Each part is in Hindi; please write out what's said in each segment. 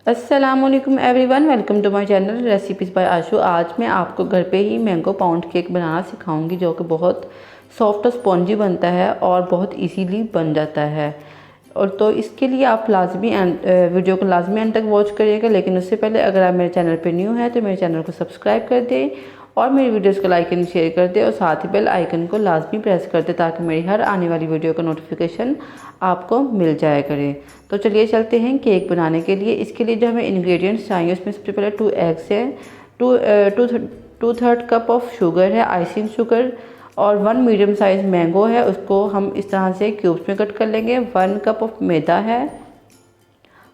अस्सलामुअलैकुम everyone, welcome to my channel recipes by Ashu. आज मैं आपको घर पे ही मैंगो पाउंड केक बनाना सिखाऊंगी, जो कि बहुत सॉफ्ट और स्पॉन्जी बनता है और बहुत इजीली बन जाता है। और तो इसके लिए आप लाजमी वीडियो को लाजमी एंड तक वॉच करिएगा। लेकिन उससे पहले अगर आप मेरे चैनल पे न्यू हैं तो मेरे चैनल को सब्सक्राइब कर दें और मेरी वीडियोस को लाइक एंड शेयर कर दें और साथ ही बेल आइकन को लाजमी प्रेस कर दें, ताकि मेरी हर आने वाली वीडियो का नोटिफिकेशन आपको मिल जाया करे। तो चलिए चलते हैं केक बनाने के लिए। इसके लिए जो हमें इंग्रेडिएंट्स चाहिए, उसमें सबसे पहले 2 एग्स हैं, two third cup of sugar है, आइसिंग शुगर, और 1 मीडियम साइज़ मैंगो है, उसको हम इस तरह से क्यूब्स में कट कर लेंगे। 1 कप ऑफ मैदा है,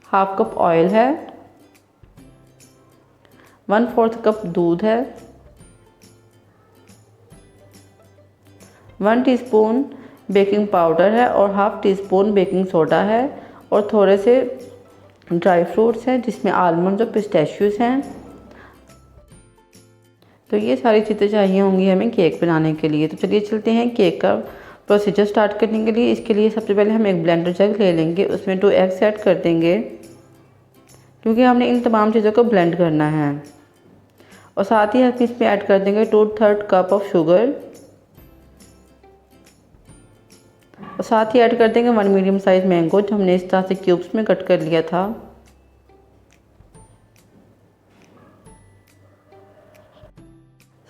हाफ कप ऑयल है, 1/4 कप दूध है, 1 टीस्पून बेकिंग पाउडर है और half teaspoon baking soda है, और थोड़े से ड्राई फ्रूट्स हैं जिसमें आलमंड और पिस्ताशियोज हैं। तो ये सारी चीज़ें चाहिए होंगी हमें केक बनाने के लिए। तो चलिए चलते हैं केक का प्रोसीजर स्टार्ट करने के लिए। इसके लिए सबसे पहले हम एक ब्लेंडर जग ले लेंगे, उसमें 2 एग्स ऐड कर देंगे, क्योंकि हमने इन तमाम चीज़ों को ब्लेंड करना है। और साथ ही हम इसमें ऐड कर देंगे 2/3 कप ऑफ शुगर, और साथ ही ऐड कर देंगे 1 मीडियम साइज़ मैंगो, जो हमने इस तरह से क्यूब्स में कट कर लिया था।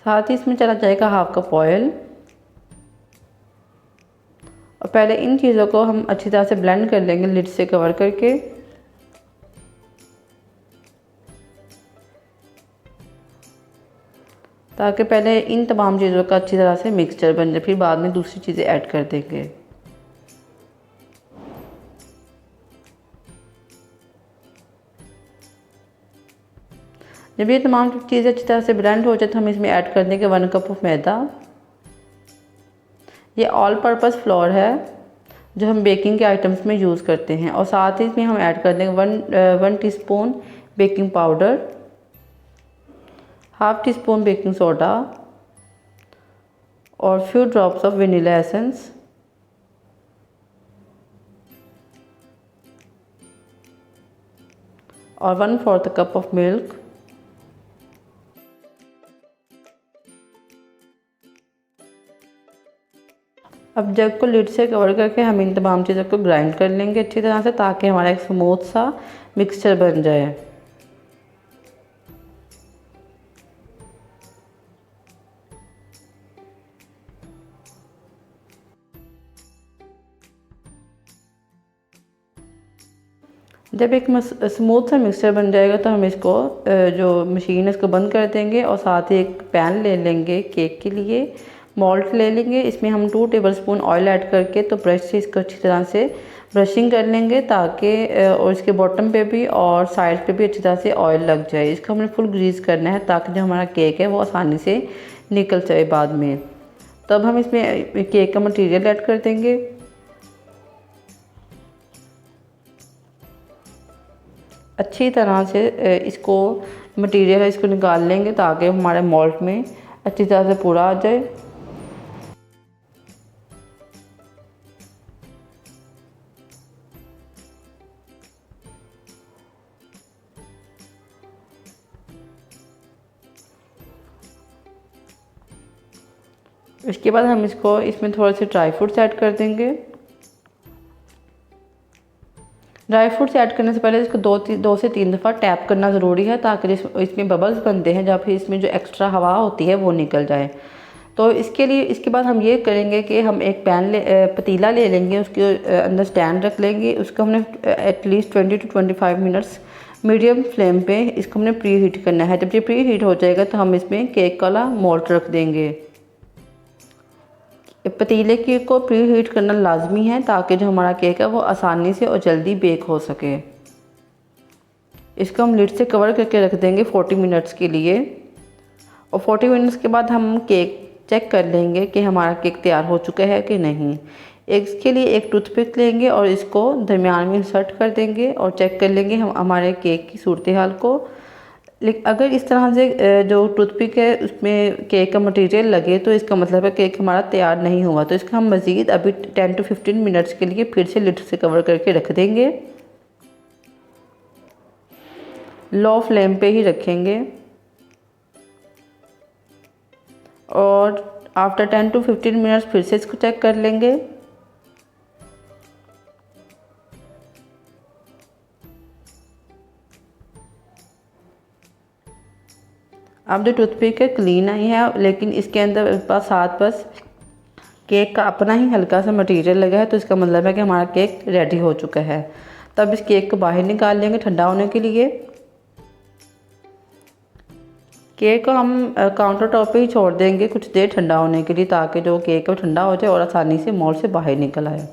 साथ ही इसमें चला जाएगा हाफ कप ऑयल। और पहले इन चीज़ों को हम अच्छी तरह से ब्लेंड कर लेंगे लिड से कवर करके। ताकि पहले इन तमाम चीज़ों का अच्छी तरह से मिक्सचर बन जाए, फिर बाद में दूसरी चीज़ें ऐड कर देंगे। जब ये तमाम चीज़ें अच्छी तरह से ब्लेंड हो जाए तो हम इसमें ऐड कर देंगे 1 कप ऑफ मैदा। ये ऑल पर्पस फ्लोर है जो हम बेकिंग के आइटम्स में यूज़ करते हैं। और साथ ही इसमें हम ऐड कर देंगे 1 teaspoon baking powder, half teaspoon baking soda और few drops of vanilla essence. और 1/4 कप ऑफ मिल्क। अब जग को लिड से कवर करके हम इन तमाम चीज़ों को ग्राइंड कर लेंगे अच्छी तरह से, ताकि हमारा एक स्मूथ सा मिक्सचर बन जाए। जब एक स्मूथ सा मिक्सचर बन जाएगा तो हम इसको जो मशीन है इसको बंद कर देंगे, और साथ ही एक पैन ले लेंगे केक के लिए। मोल्ड ले लेंगे, इसमें हम 2 टेबलस्पून ऑयल ऐड करके तो ब्रश से इसको अच्छी तरह से ब्रशिंग कर लेंगे, ताकि और इसके बॉटम पे भी और साइड पे भी अच्छी तरह से ऑयल लग जाए। इसको हमने फुल ग्रीस करना है, ताकि जो हमारा केक है वो आसानी से निकल जाए बाद में। तब हम इसमें केक का मटीरियल ऐड कर देंगे। अच्छी तरह से इसको मटेरियल है इसको निकाल लेंगे, ताकि हमारे मोल्ड में अच्छी तरह से पूरा आ जाए। इसके बाद हम इसमें थोड़े से ड्राई फ्रूट्स ऐड कर देंगे। ड्राई फ्रूट्स ऐड करने से पहले इसको 2 से 3 दफ़ा टैप करना ज़रूरी है, ताकि इसमें बबल्स बनते हैं जब फिर इसमें जो एक्स्ट्रा हवा होती है वो निकल जाए। तो इसके बाद हम ये करेंगे कि हम एक पतीला ले लेंगे, उसके अंदर स्टैंड रख लेंगे। उसको हमने at least 20 to 25 minutes medium flame पे इसको हमने प्री हीट करना है। जब ये प्री हीट हो जाएगा तो हम इसमें केक वाला मोल्ड रख देंगे। पतीले की को प्री हीट करना लाजमी है, ताकि जो हमारा केक है वो आसानी से और जल्दी बेक हो सके। इसको हम लिड से कवर करके रख देंगे 40 मिनट्स के लिए। और 40 मिनट्स के बाद हम केक चेक कर लेंगे कि हमारा केक तैयार हो चुका है कि नहीं। इसके लिए एक टूथपिक लेंगे और इसको दरमियान में इंसर्ट कर देंगे और चेक कर लेंगे हम हमारे केक की सूरत हाल को। लेकिन अगर इस तरह से जो टूथपिक है उसमें केक का मटेरियल लगे तो इसका मतलब है केक हमारा तैयार नहीं हुआ। तो इसका हम मज़ीद अभी 10 to 15 मिनट्स के लिए फिर से लिड से कवर करके रख देंगे। लो फ्लेम पे ही रखेंगे और आफ्टर 10 to 15 मिनट्स फिर से इसको चेक कर लेंगे। अब जो टूथपिक है क्लीन आई है, लेकिन इसके अंदर बस केक का अपना ही हल्का सा मटेरियल लगा है, तो इसका मतलब है कि हमारा केक रेडी हो चुका है। तब इस केक को बाहर निकाल लेंगे ठंडा होने के लिए। केक को हम काउंटर टॉप पे ही छोड़ देंगे कुछ देर ठंडा होने के लिए, ताकि जो केक है वो ठंडा हो जाए और आसानी से मोल्ड से बाहर निकल आए।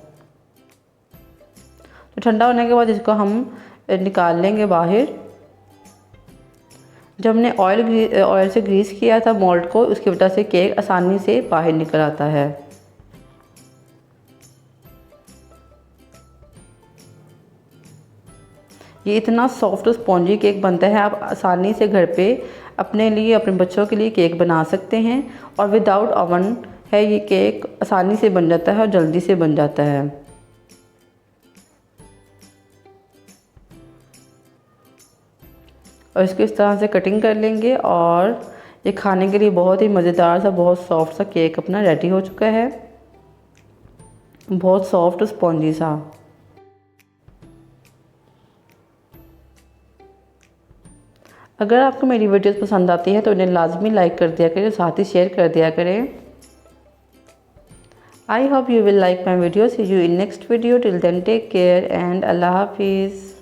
तो ठंडा होने के बाद इसको हम निकाल लेंगे बाहर। जब हमने ऑयल से ग्रीस किया था मोल्ड को, उसकी वजह से केक आसानी से बाहर निकल आता है। ये इतना सॉफ्ट स्पॉन्जी केक बनता है, आप आसानी से घर पे अपने लिए, अपने बच्चों के लिए केक बना सकते हैं। और विदाउट ओवन है ये केक आसानी से बन जाता है और जल्दी से बन जाता है। और इसको इस तरह से कटिंग कर लेंगे और ये खाने के लिए बहुत ही मज़ेदार सा, बहुत सॉफ्ट सा केक अपना रेडी हो चुका है। बहुत सॉफ्ट स्पॉन्जी सा। अगर आपको मेरी वीडियोस पसंद आती है तो इन्हें लाजमी लाइक कर दिया करें, साथ ही शेयर कर दिया करें। I hope you will like my video. See you in next video. Till then, take care and Allah Hafiz.